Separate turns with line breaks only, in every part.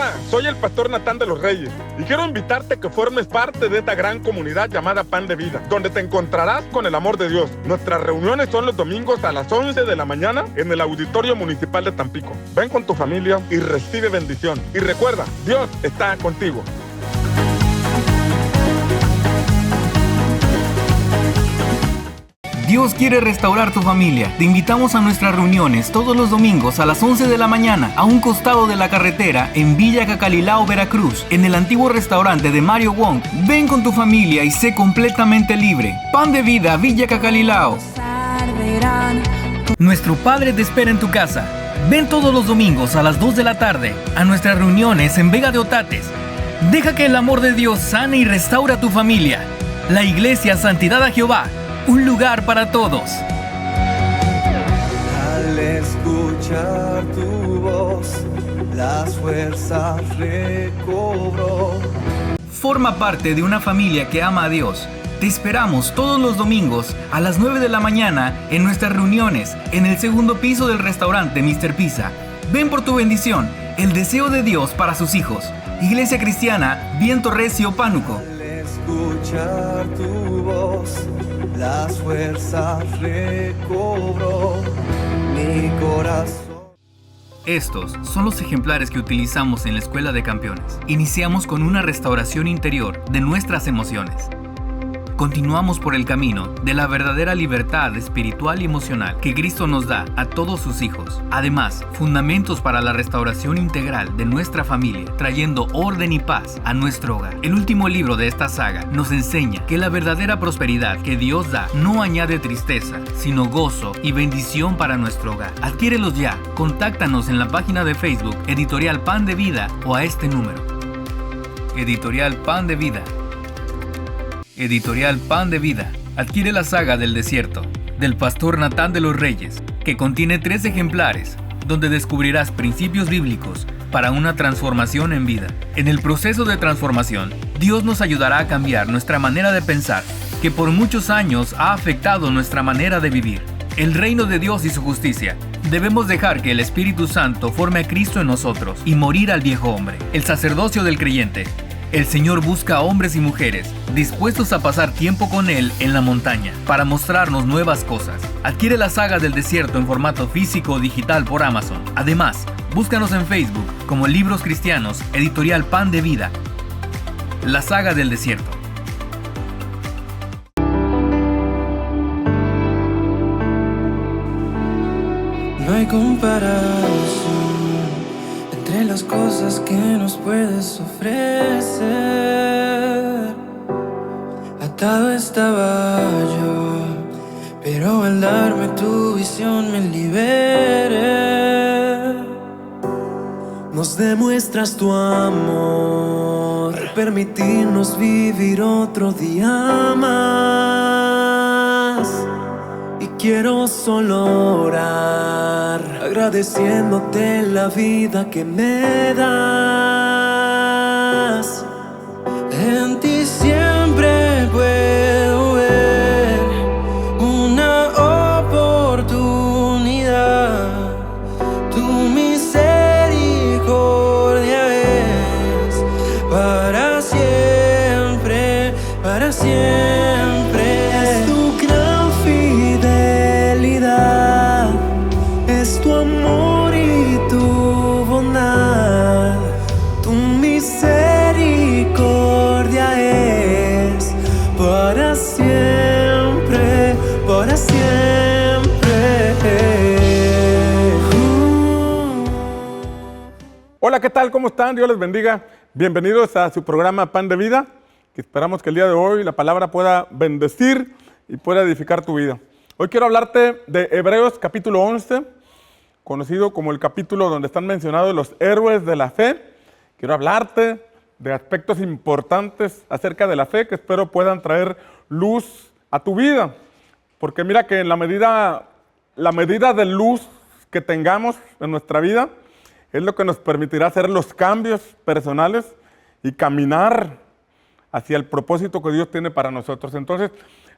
Hola, soy el pastor Natán de los Reyes y quiero invitarte a que formes parte de esta gran comunidad llamada Pan de Vida, donde te encontrarás con el amor de Dios. Nuestras reuniones son los domingos a las 11 de la mañana en el Auditorio Municipal de Tampico. Ven con tu familia y recibe bendición. Y recuerda, Dios está contigo.
Dios quiere restaurar tu familia. Te invitamos a nuestras reuniones todos los domingos a las 11 de la mañana a un costado de la carretera en Villa Cacalilao, Veracruz, en el antiguo restaurante de Mario Wong. Ven con tu familia y sé completamente libre. Pan de Vida, Villa Cacalilao. Nuestro Padre te espera en tu casa. Ven todos los domingos a las 2 de la tarde a nuestras reuniones en Vega de Otates. Deja que el amor de Dios sane y restaura tu familia. La Iglesia Santidad a Jehová. Un lugar para todos.
Al escuchar tu voz, las fuerzas recobró.
Forma parte de una familia que ama a Dios. Te esperamos todos los domingos a las 9 de la mañana en nuestras reuniones en el segundo piso del restaurante Mr. Pizza. Ven por tu bendición, el deseo de Dios para sus hijos. Iglesia Cristiana Viento Recio, Pánuco.
Al escuchar tu voz, las fuerzas recobró mi corazón.
Estos son los ejemplares que utilizamos en la Escuela de Campeones. Iniciamos con una restauración interior de nuestras emociones. Continuamos por el camino de la verdadera libertad espiritual y emocional que Cristo nos da a todos sus hijos. Además, fundamentos para la restauración integral de nuestra familia, trayendo orden y paz a nuestro hogar. El último libro de esta saga nos enseña que la verdadera prosperidad que Dios da no añade tristeza, sino gozo y bendición para nuestro hogar. Adquiérelos ya. Contáctanos en la página de Facebook Editorial Pan de Vida o a este número. Editorial Pan de Vida. Editorial Pan de Vida. Adquiere la saga del desierto, del pastor Natán de los Reyes, que contiene 3 ejemplares, donde descubrirás principios bíblicos para una transformación en vida. En el proceso de transformación, Dios nos ayudará a cambiar nuestra manera de pensar, que por muchos años ha afectado nuestra manera de vivir. El reino de Dios y su justicia. Debemos dejar que el Espíritu Santo forme a Cristo en nosotros y morir al viejo hombre. El sacerdocio del creyente. El Señor busca a hombres y mujeres dispuestos a pasar tiempo con Él en la montaña para mostrarnos nuevas cosas. Adquiere la saga del desierto en formato físico o digital por Amazon. Además, búscanos en Facebook como Libros Cristianos, Editorial Pan de Vida. La saga del desierto.
No hay comparación entre las cosas que nos puedes ofrecer. Atado estaba yo, pero al darme tu visión me liberé. Nos demuestras tu amor, permitirnos vivir otro día más. Y quiero solo orar, agradeciéndote la vida que me das. En ti siempre puedo ver una oportunidad. Tu misericordia es para siempre, para siempre. Es tu gran fidelidad, es tu amor y tu bondad. Tu misericordia es para siempre, para siempre.
Hola, ¿qué tal? ¿Cómo están? Dios les bendiga. Bienvenidos a su programa Pan de Vida, que esperamos que el día de hoy la palabra pueda bendecir y pueda edificar tu vida. Hoy quiero hablarte de Hebreos capítulo 11, conocido como el capítulo donde están mencionados los héroes de la fe. Quiero hablarte de aspectos importantes acerca de la fe que espero puedan traer luz a tu vida. Porque mira que en la medida de luz que tengamos en nuestra vida es lo que nos permitirá hacer los cambios personales y caminar hacia el propósito que Dios tiene para nosotros. Entonces,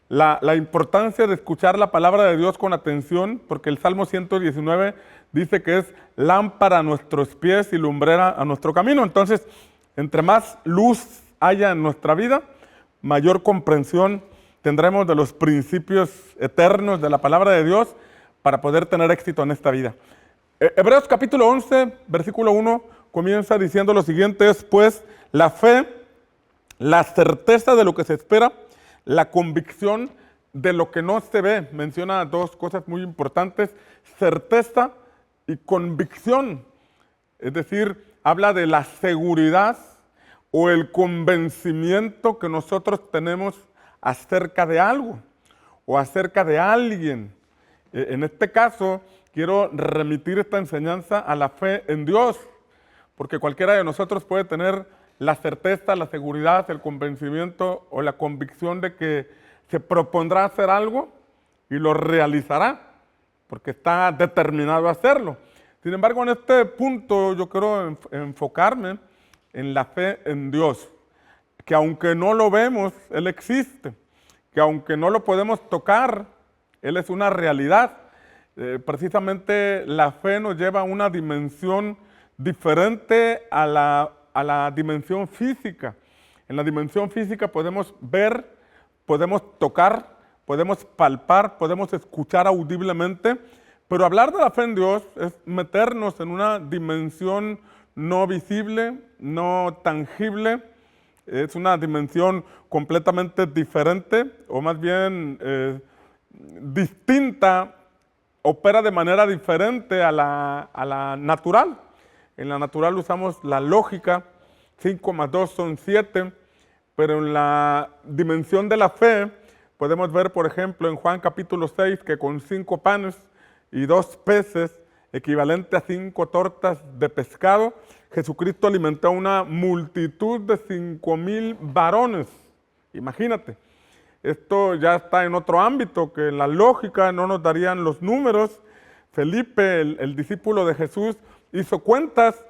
la importancia de escuchar la palabra de Dios con atención, porque el Salmo 119 dice que es lámpara a nuestros pies y lumbrera a nuestro camino. Entonces, entre más luz haya en nuestra vida, mayor comprensión tendremos de los principios eternos de la palabra de Dios para poder tener éxito en esta vida. Hebreos capítulo 11, versículo 1, comienza diciendo lo siguiente: es pues la fe, la certeza de lo que se espera, la convicción de lo que no se ve. Menciona dos cosas muy importantes: certeza y convicción. Es decir, habla de la seguridad o el convencimiento que nosotros tenemos acerca de algo o acerca de alguien. En este caso, quiero remitir esta enseñanza a la fe en Dios, porque cualquiera de nosotros puede tener la certeza, la seguridad, el convencimiento o la convicción de que se propondrá hacer algo y lo realizará, porque está determinado a hacerlo. Sin embargo, en este punto yo quiero enfocarme en la fe en Dios, que aunque no lo vemos, Él existe, que aunque no lo podemos tocar, Él es una realidad. Precisamente la fe nos lleva a una dimensión diferente a la dimensión física. En la dimensión física podemos ver, podemos tocar, podemos palpar, podemos escuchar audiblemente, pero hablar de la fe en Dios es meternos en una dimensión no visible, no tangible. Es una dimensión completamente diferente, o más bien distinta, opera de manera diferente a la natural. En la natural usamos la lógica, 5 más 2 son 7, pero en la dimensión de la fe podemos ver, por ejemplo, en Juan capítulo 6, que con 5 panes y 2 peces, equivalente a 5 tortas de pescado, Jesucristo alimentó a una multitud de 5,000 varones. Imagínate, esto ya está en otro ámbito, que en la lógica no nos darían los números. Felipe, el discípulo de Jesús, hizo cuentas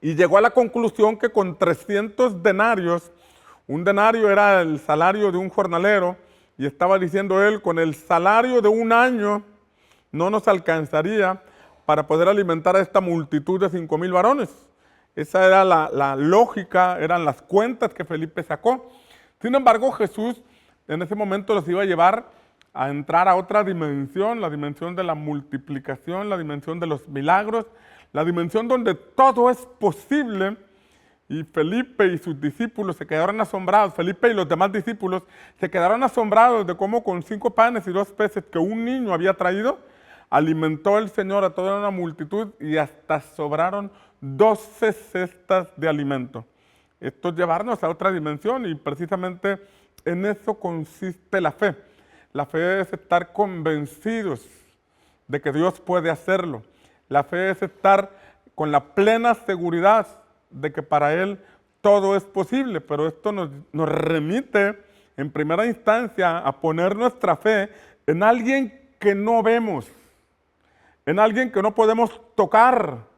y llegó a la conclusión que con 300 denarios, un denario era el salario de un jornalero, y estaba diciendo él, con el salario de un año no nos alcanzaría para poder alimentar a esta multitud de 5,000 varones. Esa era la lógica, eran las cuentas que Felipe sacó. Sin embargo, Jesús en ese momento los iba a llevar a entrar a otra dimensión, la dimensión de la multiplicación, la dimensión de los milagros, la dimensión donde todo es posible. Y Felipe y sus discípulos se quedaron asombrados, Felipe y los demás discípulos se quedaron asombrados de cómo con 5 panes y 2 peces que un niño había traído, alimentó el Señor a toda una multitud y hasta sobraron 12 cestas de alimento. Esto es llevarnos a otra dimensión, y precisamente en eso consiste la fe. La fe es estar convencidos de que Dios puede hacerlo. La fe es estar con la plena seguridad de que para Él todo es posible, pero esto nos remite en primera instancia a poner nuestra fe en alguien que no vemos, en alguien que no podemos tocar.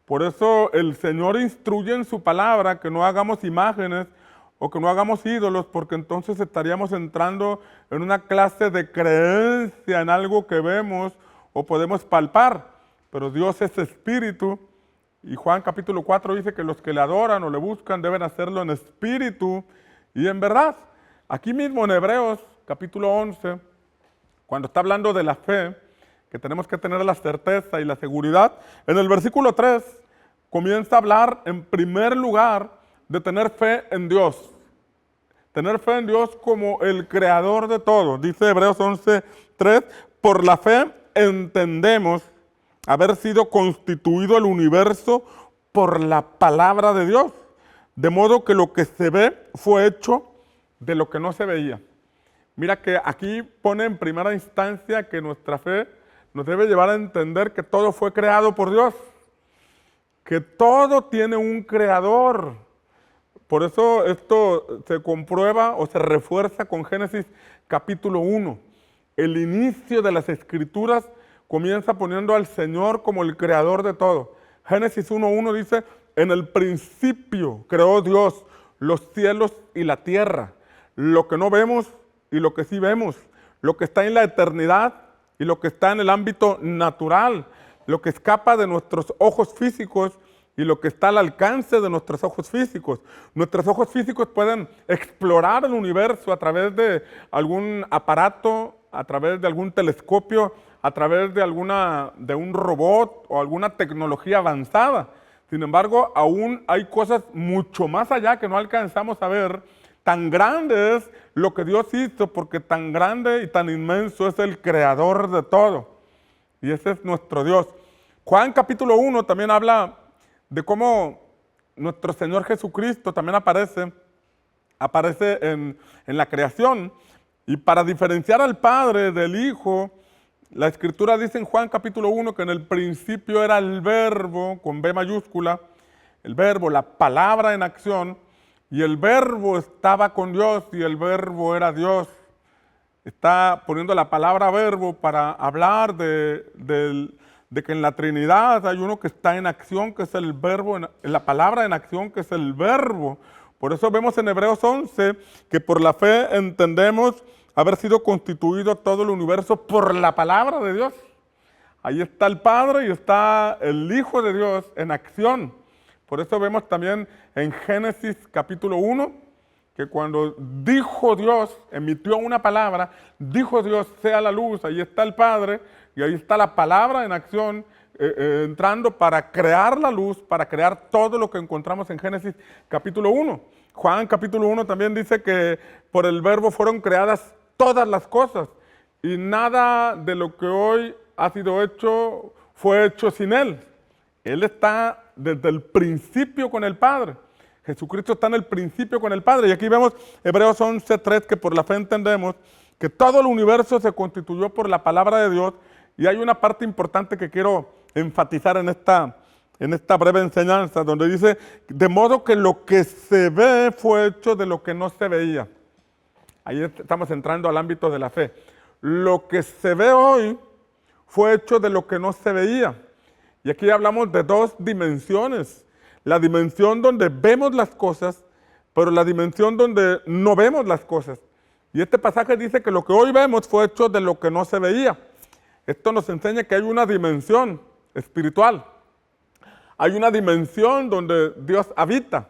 Por eso el Señor instruye en su palabra que no hagamos imágenes o que no hagamos ídolos, porque entonces estaríamos entrando en una clase de creencia en algo que vemos o podemos palpar. Pero Dios es espíritu, y Juan capítulo 4 dice que los que le adoran o le buscan deben hacerlo en espíritu y en verdad. Aquí mismo en Hebreos capítulo 11, cuando está hablando de la fe, que tenemos que tener la certeza y la seguridad, en el versículo 3 comienza a hablar en primer lugar de tener fe en Dios. Tener fe en Dios como el creador de todo. Dice Hebreos 11:3, por la fe entendemos haber sido constituido el universo por la palabra de Dios, de modo que lo que se ve fue hecho de lo que no se veía. Mira que aquí pone en primera instancia que nuestra fe nos debe llevar a entender que todo fue creado por Dios, que todo tiene un creador. Por eso esto se comprueba o se refuerza con Génesis capítulo 1. El inicio de las Escrituras comienza poniendo al Señor como el creador de todo. Génesis 1:1 dice, en el principio creó Dios los cielos y la tierra. Lo que no vemos y lo que sí vemos, lo que está en la eternidad y lo que está en el ámbito natural, lo que escapa de nuestros ojos físicos y lo que está al alcance de nuestros ojos físicos. Nuestros ojos físicos pueden explorar el universo a través de algún aparato, a través de algún telescopio, a través de un robot o alguna tecnología avanzada. Sin embargo, aún hay cosas mucho más allá que no alcanzamos a ver. Tan grande es lo que Dios hizo, porque tan grande y tan inmenso es el creador de todo. Y ese es nuestro Dios. Juan capítulo 1 también habla de cómo nuestro Señor Jesucristo también aparece en la creación. Y para diferenciar al Padre del Hijo, la Escritura dice en Juan capítulo 1 que en el principio era el Verbo, con B mayúscula, el Verbo, la palabra en acción, y el Verbo estaba con Dios y el Verbo era Dios. Está poniendo la palabra verbo para hablar de que en la Trinidad hay uno que está en acción, que es el verbo, en la palabra en acción, que es el verbo. Por eso vemos en Hebreos 11 que por la fe entendemos haber sido constituido todo el universo por la palabra de Dios. Ahí está el Padre y está el Hijo de Dios en acción. Por eso vemos también en Génesis capítulo 1, que cuando dijo Dios, emitió una palabra, dijo Dios, sea la luz, ahí está el Padre, y ahí está la palabra en acción, entrando para crear la luz, para crear todo lo que encontramos en Génesis capítulo 1. Juan capítulo 1 también dice que por el Verbo fueron creadas todas las cosas, y nada de lo que hoy ha sido hecho fue hecho sin Él. Él está desde el principio con el Padre. Jesucristo está en el principio con el Padre. Y aquí vemos Hebreos 11:3, que por la fe entendemos que todo el universo se constituyó por la palabra de Dios. Y hay una parte importante que quiero enfatizar en esta breve enseñanza, donde dice, de modo que lo que se ve fue hecho de lo que no se veía. Ahí estamos entrando al ámbito de la fe. Lo que se ve hoy fue hecho de lo que no se veía. Y aquí hablamos de dos dimensiones. La dimensión donde vemos las cosas, pero la dimensión donde no vemos las cosas. Y este pasaje dice que lo que hoy vemos fue hecho de lo que no se veía. Esto nos enseña que hay una dimensión espiritual. Hay una dimensión donde Dios habita.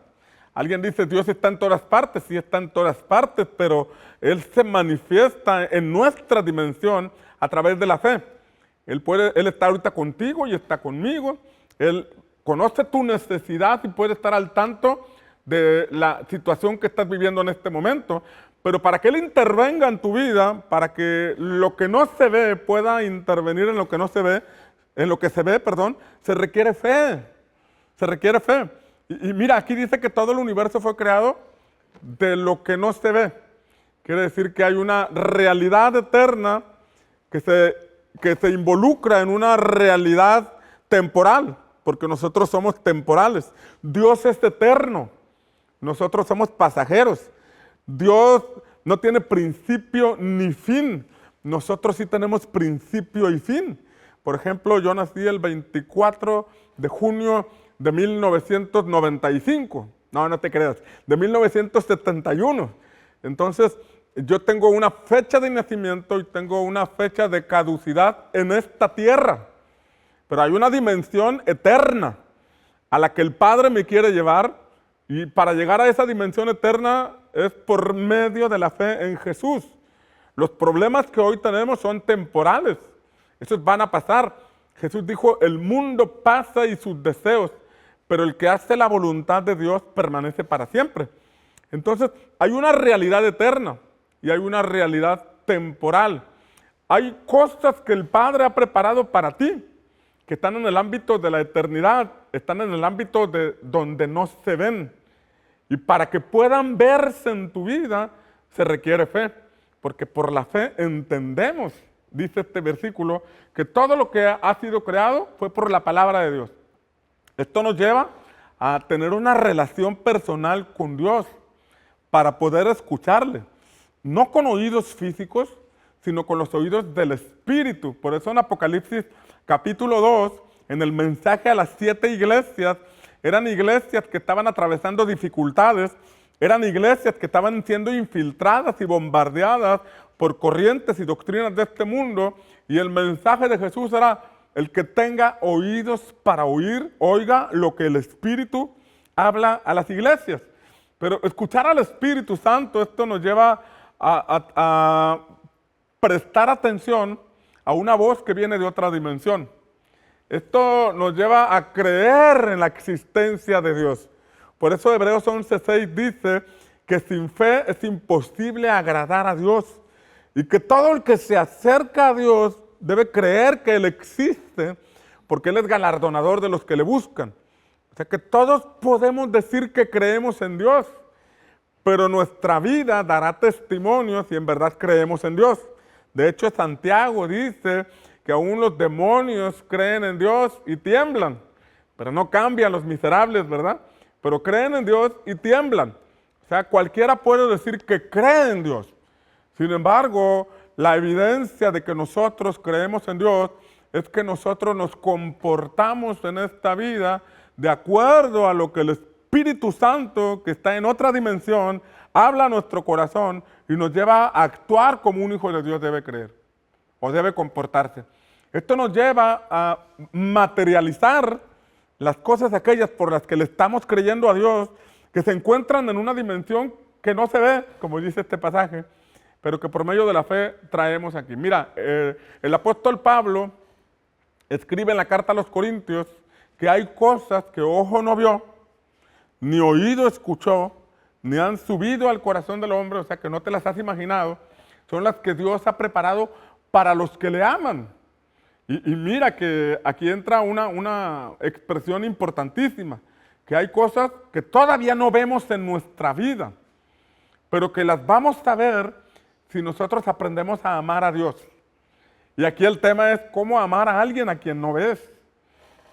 Alguien dice, Dios está en todas partes, sí está en todas partes, pero Él se manifiesta en nuestra dimensión a través de la fe. Él está ahorita contigo y está conmigo. Él conoce tu necesidad y puede estar al tanto de la situación que estás viviendo en este momento. Pero para que Él intervenga en tu vida, para que lo que no se ve pueda intervenir en lo que no se ve, en lo que se ve, perdón, se requiere fe. Se requiere fe. Y mira, aquí dice que todo el universo fue creado de lo que no se ve. Quiere decir que hay una realidad eterna que se involucra en una realidad temporal, porque nosotros somos temporales. Dios es eterno, nosotros somos pasajeros. Dios no tiene principio ni fin, nosotros sí tenemos principio y fin. Por ejemplo, yo nací el 24 de junio de 1995, no te creas, de 1971. Entonces, yo tengo una fecha de nacimiento y tengo una fecha de caducidad en esta tierra. Pero hay una dimensión eterna a la que el Padre me quiere llevar, y para llegar a esa dimensión eterna es por medio de la fe en Jesús. Los problemas que hoy tenemos son temporales, esos van a pasar. Jesús dijo, el mundo pasa y sus deseos, pero el que hace la voluntad de Dios permanece para siempre. Entonces, hay una realidad eterna y hay una realidad temporal. Hay cosas que el Padre ha preparado para ti, que están en el ámbito de la eternidad, están en el ámbito de donde no se ven. Y para que puedan verse en tu vida, se requiere fe, porque por la fe entendemos, dice este versículo, que todo lo que ha sido creado fue por la palabra de Dios. Esto nos lleva a tener una relación personal con Dios para poder escucharle, no con oídos físicos, sino con los oídos del Espíritu. Por eso en Apocalipsis capítulo 2, en el mensaje a las 7 iglesias, eran iglesias que estaban atravesando dificultades, Eran iglesias que estaban siendo infiltradas y bombardeadas por corrientes y doctrinas de este mundo, y el mensaje de Jesús era: el que tenga oídos para oír, oiga lo que el Espíritu habla a las iglesias. Pero escuchar al Espíritu Santo, esto nos lleva a prestar atención a una voz que viene de otra dimensión. Esto nos lleva a creer en la existencia de Dios. Por eso Hebreos 11:6 dice que sin fe es imposible agradar a Dios, y que todo el que se acerca a Dios debe creer que Él existe, porque Él es galardonador de los que le buscan. O sea que todos podemos decir que creemos en Dios, pero nuestra vida dará testimonio si en verdad creemos en Dios. De hecho, Santiago dice que aún los demonios creen en Dios y tiemblan, pero no cambian los miserables, ¿verdad? Pero creen en Dios y tiemblan. O sea, cualquiera puede decir que cree en Dios. Sin embargo, la evidencia de que nosotros creemos en Dios es que nosotros nos comportamos en esta vida de acuerdo a lo que el Espíritu Santo, que está en otra dimensión, habla a nuestro corazón y nos lleva a actuar como un hijo de Dios debe creer o debe comportarse. Esto nos lleva a materializar las cosas aquellas por las que le estamos creyendo a Dios, que se encuentran en una dimensión que no se ve, como dice este pasaje, pero que por medio de la fe traemos aquí. Mira, el apóstol Pablo escribe en la carta a los Corintios que hay cosas que ojo no vio, ni oído escuchó, ni han subido al corazón del hombre, o sea que no te las has imaginado, son las que Dios ha preparado para los que le aman. Y mira que aquí entra una expresión importantísima, que hay cosas que todavía no vemos en nuestra vida, pero que las vamos a ver si nosotros aprendemos a amar a Dios. Y aquí el tema es cómo amar a alguien a quien no ves.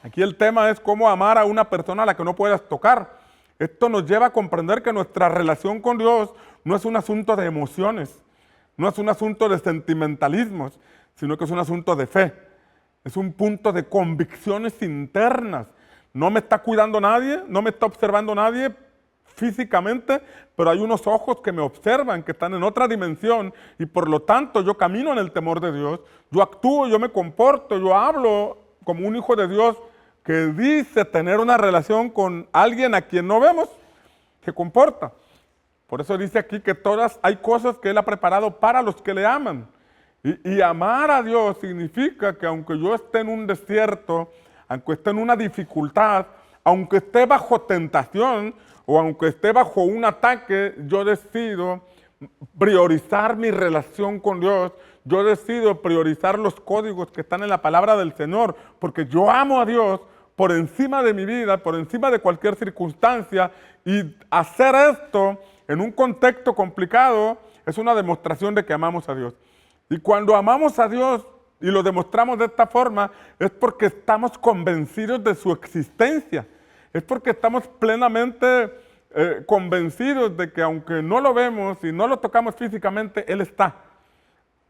Aquí el tema es cómo amar a una persona a la que no puedas tocar. Esto nos lleva a comprender que nuestra relación con Dios no es un asunto de emociones, no es un asunto de sentimentalismos, sino que es un asunto de fe. Es un punto de convicciones internas. No me está cuidando nadie, no me está observando nadie físicamente, pero hay unos ojos que me observan, que están en otra dimensión, y por lo tanto yo camino en el temor de Dios, yo actúo, yo me comporto, yo hablo como un hijo de Dios que dice tener una relación con alguien a quien no vemos, se comporta. Por eso dice aquí que hay cosas que Él ha preparado para los que le aman. Y amar a Dios significa que aunque yo esté en un desierto, aunque esté en una dificultad, aunque esté bajo tentación o aunque esté bajo un ataque, yo decido priorizar mi relación con Dios. Yo decido priorizar los códigos que están en la palabra del Señor, porque yo amo a Dios por encima de mi vida, por encima de cualquier circunstancia, y hacer esto en un contexto complicado es una demostración de que amamos a Dios. Y cuando amamos a Dios y lo demostramos de esta forma, es porque estamos convencidos de su existencia. Es porque estamos plenamente convencidos de que aunque no lo vemos y no lo tocamos físicamente, Él está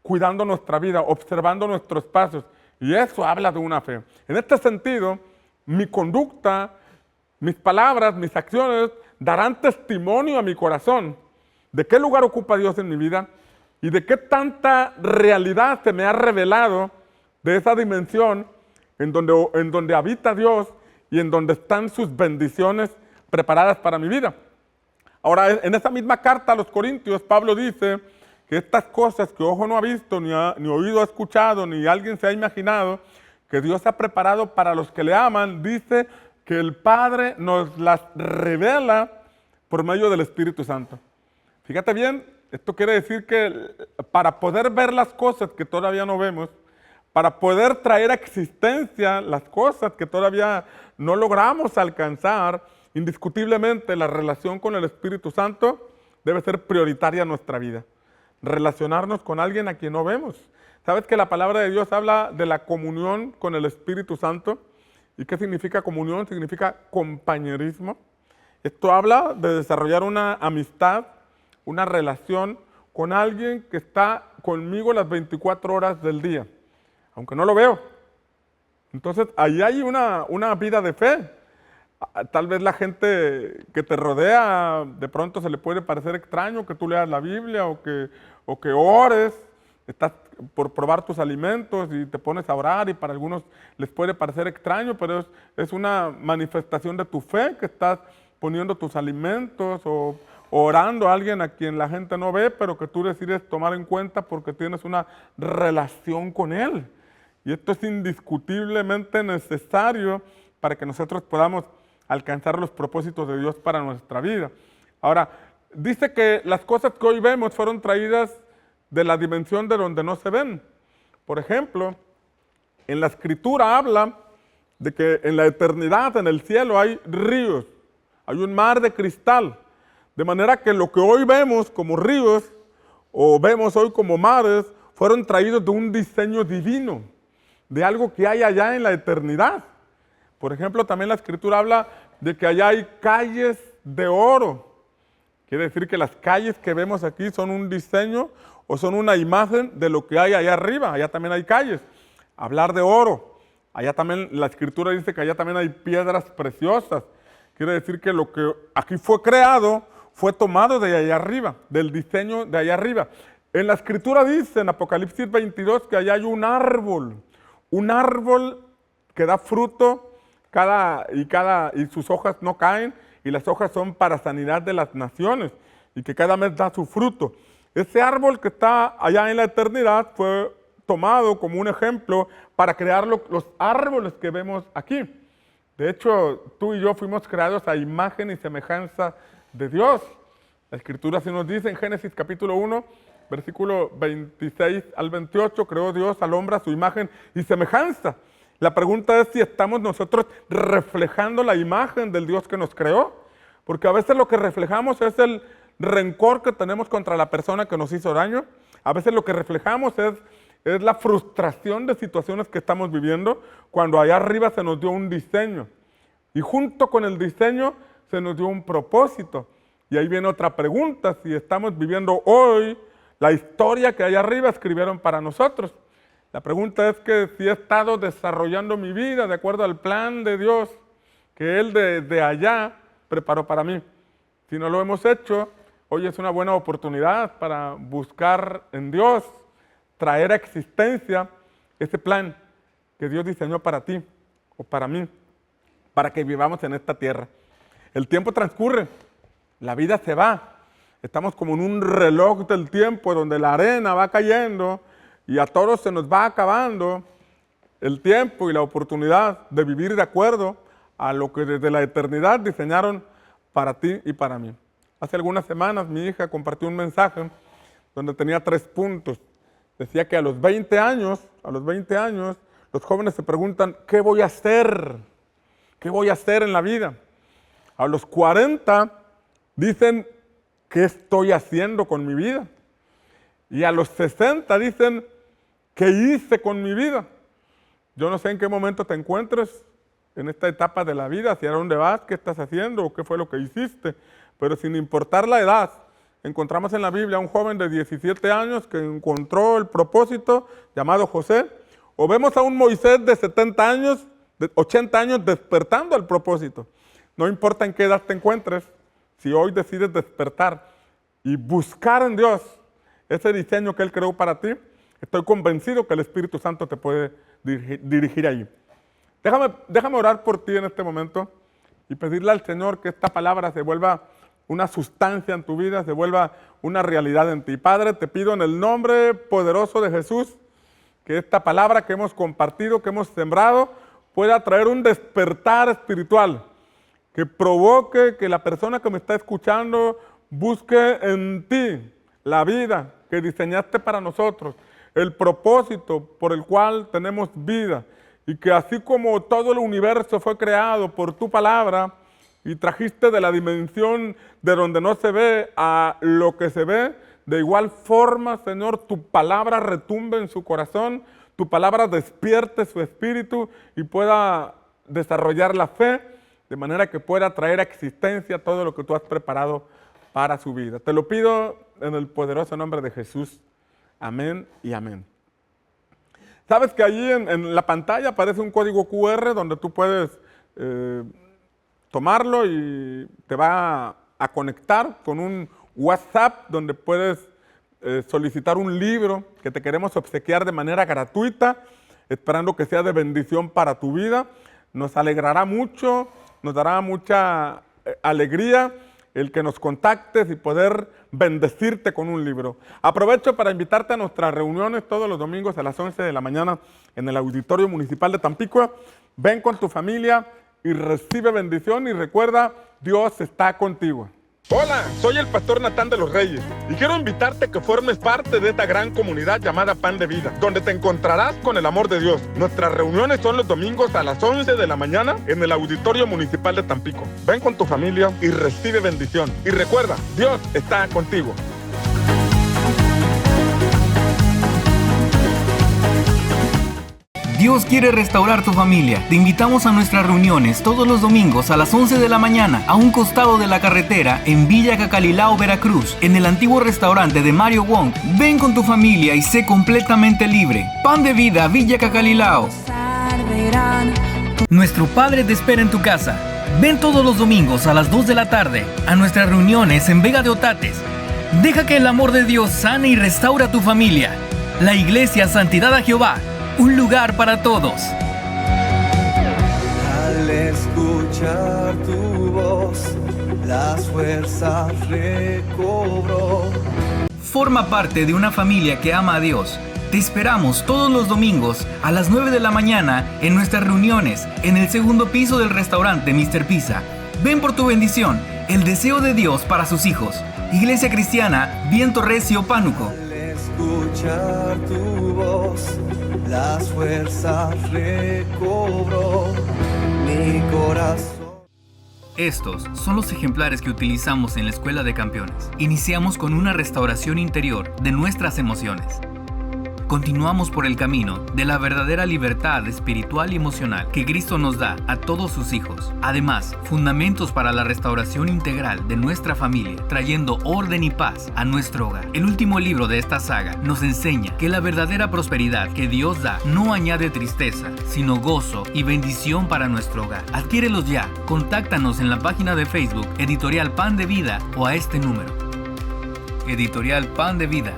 cuidando nuestra vida, observando nuestros pasos. Y eso habla de una fe. En este sentido, mi conducta, mis palabras, mis acciones darán testimonio a mi corazón de qué lugar ocupa Dios en mi vida y de qué tanta realidad se me ha revelado de esa dimensión en donde habita Dios y en donde están sus bendiciones preparadas para mi vida. Ahora, en esa misma carta a los Corintios, Pablo dice que estas cosas que ojo no ha visto, ni oído ha escuchado, ni alguien se ha imaginado, que Dios ha preparado para los que le aman, dice que el Padre nos las revela por medio del Espíritu Santo. Fíjate bien, esto quiere decir que para poder ver las cosas que todavía no vemos, para poder traer a existencia las cosas que todavía no logramos alcanzar, indiscutiblemente la relación con el Espíritu Santo debe ser prioritaria en nuestra vida. Relacionarnos con alguien a quien no vemos. ¿Sabes que la palabra de Dios habla de la comunión con el Espíritu Santo? ¿Y qué significa comunión? Significa compañerismo. Esto habla de desarrollar una amistad, una relación con alguien que está conmigo las 24 horas del día, aunque no lo veo. Entonces, ahí hay una vida de fe. Tal vez la gente que te rodea de pronto se le puede parecer extraño que tú leas la Biblia o que ores, estás por probar tus alimentos y te pones a orar y para algunos les puede parecer extraño, pero es una manifestación de tu fe que estás poniendo tus alimentos o orando a alguien a quien la gente no ve, pero que tú decides tomar en cuenta porque tienes una relación con él. Y esto es indiscutiblemente necesario para que nosotros podamos alcanzar los propósitos de Dios para nuestra vida. Ahora, dice que las cosas que hoy vemos fueron traídas de la dimensión de donde no se ven. Por ejemplo, en la Escritura habla de que en la eternidad, en el cielo, hay ríos, hay un mar de cristal. De manera que lo que hoy vemos como ríos o vemos hoy como mares fueron traídos de un diseño divino, de algo que hay allá en la eternidad. Por ejemplo, también la Escritura habla de que allá hay calles de oro. Quiere decir que las calles que vemos aquí son un diseño o son una imagen de lo que hay allá arriba. Allá también hay calles. Hablar de oro. Allá también la Escritura dice que allá también hay piedras preciosas. Quiere decir que lo que aquí fue creado fue tomado de allá arriba, del diseño de allá arriba. En la Escritura dice en Apocalipsis 22 que allá hay un árbol que da fruto y sus hojas no caen y las hojas son para sanidad de las naciones y que cada mes da su fruto. Ese árbol que está allá en la eternidad fue tomado como un ejemplo para crear los árboles que vemos aquí. De hecho, tú y yo fuimos creados a imagen y semejanza de Dios. La Escritura así nos dice en Génesis capítulo 1, versículo 26 al 28, creó Dios al hombre a su imagen y semejanza. La pregunta es si estamos nosotros reflejando la imagen del Dios que nos creó, porque a veces lo que reflejamos es el rencor que tenemos contra la persona que nos hizo daño, a veces lo que reflejamos es la frustración de situaciones que estamos viviendo cuando allá arriba se nos dio un diseño y junto con el diseño se nos dio un propósito. Y ahí viene otra pregunta, si estamos viviendo hoy la historia que allá arriba escribieron para nosotros. La pregunta es que si he estado desarrollando mi vida de acuerdo al plan de Dios que Él de allá preparó para mí. Si no lo hemos hecho, hoy es una buena oportunidad para buscar en Dios, traer a existencia ese plan que Dios diseñó para ti o para mí, para que vivamos en esta tierra. El tiempo transcurre, la vida se va. Estamos como en un reloj del tiempo donde la arena va cayendo y a todos se nos va acabando el tiempo y la oportunidad de vivir de acuerdo a lo que desde la eternidad diseñaron para ti y para mí. Hace algunas semanas mi hija compartió un mensaje donde tenía 3 puntos. Decía que a los 20 años, los jóvenes se preguntan, ¿qué voy a hacer? ¿Qué voy a hacer en la vida? A los 40 dicen, ¿qué estoy haciendo con mi vida? Y a los 60 dicen, ¿qué hice con mi vida? Yo no sé en qué momento te encuentres en esta etapa de la vida, hacia dónde vas, qué estás haciendo o qué fue lo que hiciste, pero sin importar la edad, encontramos en la Biblia a un joven de 17 años que encontró el propósito llamado José, o vemos a un Moisés de 70 años, de 80 años despertando al propósito. No importa en qué edad te encuentres, si hoy decides despertar y buscar en Dios ese diseño que Él creó para ti, estoy convencido que el Espíritu Santo te puede dirigir ahí. Déjame orar por ti en este momento y pedirle al Señor que esta palabra se vuelva una sustancia en tu vida, se vuelva una realidad en ti. Padre, te pido en el nombre poderoso de Jesús que esta palabra que hemos compartido, que hemos sembrado, pueda traer un despertar espiritual, que provoque que la persona que me está escuchando busque en ti la vida que diseñaste para nosotros, el propósito por el cual tenemos vida, y que así como todo el universo fue creado por tu palabra y trajiste de la dimensión de donde no se ve a lo que se ve, de igual forma, Señor, tu palabra retumbe en su corazón, tu palabra despierte su espíritu y pueda desarrollar la fe, de manera que pueda traer a existencia todo lo que tú has preparado para su vida. Te lo pido en el poderoso nombre de Jesús. Amén y amén. Sabes que allí en la pantalla aparece un código QR donde tú puedes tomarlo y te va a conectar con un WhatsApp donde puedes solicitar un libro que te queremos obsequiar de manera gratuita, esperando que sea de bendición para tu vida. Nos alegrará mucho, nos dará mucha alegría el que nos contactes y poder bendecirte con un libro. Aprovecho para invitarte a nuestras reuniones todos los domingos a las 11 de la mañana en el Auditorio Municipal de Tampico. Ven con tu familia y recibe bendición y recuerda, Dios está contigo. Hola, soy el pastor Natán de los Reyes y quiero invitarte a que formes parte de esta gran comunidad llamada Pan de Vida, donde te encontrarás con el amor de Dios. Nuestras reuniones son los domingos a las 11 de la mañana en el Auditorio Municipal de Tampico. Ven con tu familia y recibe bendición. Y recuerda, Dios está contigo.
Dios quiere restaurar tu familia. Te invitamos a nuestras reuniones todos los domingos a las 11 de la mañana a un costado de la carretera en Villa Cacalilao, Veracruz, en el antiguo restaurante de Mario Wong. Ven con tu familia y sé completamente libre. Pan de Vida, Villa Cacalilao. Nuestro Padre te espera en tu casa. Ven todos los domingos a las 2 de la tarde a nuestras reuniones en Vega de Otates. Deja que el amor de Dios sane y restaura tu familia. La Iglesia Santidad a Jehová. Un lugar para todos.
Al escuchar tu voz, las fuerzas recobró.
Forma parte de una familia que ama a Dios. Te esperamos todos los domingos a las 9 de la mañana en nuestras reuniones en el segundo piso del restaurante Mr. Pizza. Ven por tu bendición, el deseo de Dios para sus hijos. Iglesia Cristiana Viento Recio, Pánuco.
Al escuchar tu voz, las fuerzas recobró mi corazón.
Estos son los ejemplares que utilizamos en la Escuela de Campeones. Iniciamos con una restauración interior de nuestras emociones. Continuamos por el camino de la verdadera libertad espiritual y emocional que Cristo nos da a todos sus hijos. Además, fundamentos para la restauración integral de nuestra familia, trayendo orden y paz a nuestro hogar. El último libro de esta saga nos enseña que la verdadera prosperidad que Dios da no añade tristeza, sino gozo y bendición para nuestro hogar. Adquiérelos ya. Contáctanos en la página de Facebook Editorial Pan de Vida o a este número. Editorial Pan de Vida.